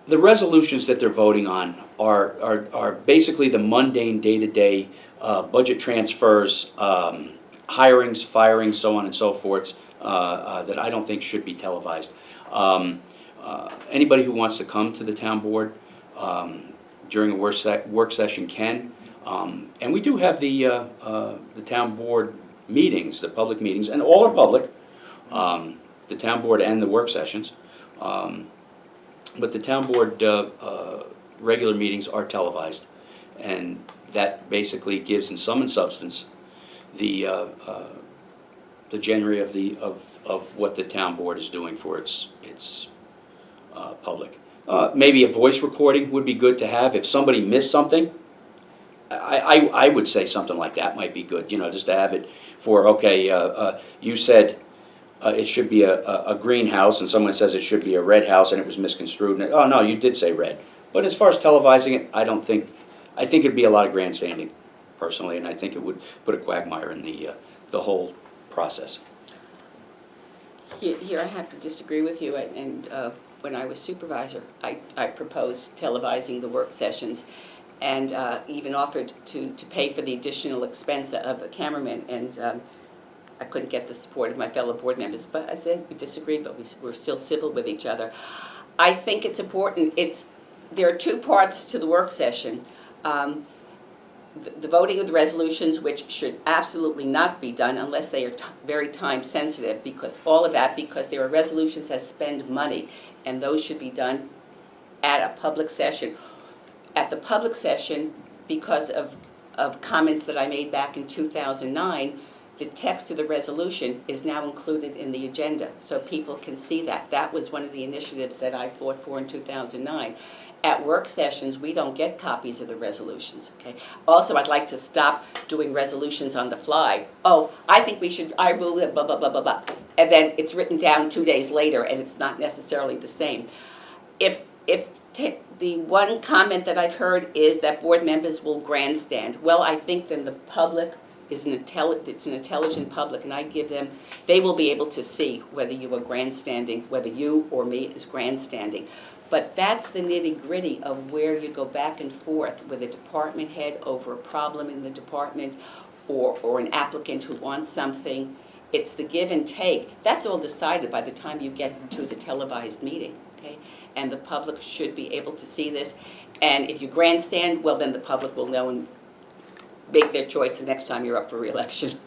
the resolutions that they're voting on are basically the mundane day-to-day budget transfers, hirings, firings, so on and so forth, that I don't think should be televised. Anybody who wants to come to the town board during a work session can. And we do have the town board meetings, the public meetings, and all are public, the town board and the work sessions. But the town board regular meetings are televised, and that basically gives, in sum and substance, the genre of what the town board is doing for its public. Maybe a voice recording would be good to have if somebody missed something. I would say something like that might be good, just to have it for, okay, you said it should be a greenhouse, and someone says it should be a red house, and it was misconstrued. And oh no, you did say red. But as far as televising it, I think it'd be a lot of grandstanding, personally, and I think it would put a quagmire in the whole process. Here I have to disagree with you, and when I was supervisor, I proposed televising the work sessions, and even offered to pay for the additional expense of a cameraman, and I couldn't get the support of my fellow board members. But I said we disagreed, but we're still civil with each other. I think it's important. There are two parts to the work session. The voting of the resolutions, which should absolutely not be done unless they are very time sensitive, because there are resolutions that spend money, and those should be done at a public session. At the public session, because of comments that I made back in 2009, the text of the resolution is now included in the agenda, so people can see that. That was one of the initiatives that I fought for in 2009. At work sessions, we don't get copies of the resolutions, okay? Also, I'd like to stop doing resolutions on the fly. Oh, I think I will, blah, blah, blah, blah, blah. And then it's written down 2 days later, and it's not necessarily the same. The one comment that I've heard is that board members will grandstand. Well, I think then the public it's an intelligent public, and they will be able to see whether you are grandstanding, whether you or me is grandstanding. But that's the nitty-gritty of where you go back and forth with a department head over a problem in the department, or an applicant who wants something. It's the give and take. That's all decided by the time you get to the televised meeting, okay? And the public should be able to see this. And if you grandstand, well, then the public will know and make their choice the next time you're up for re-election.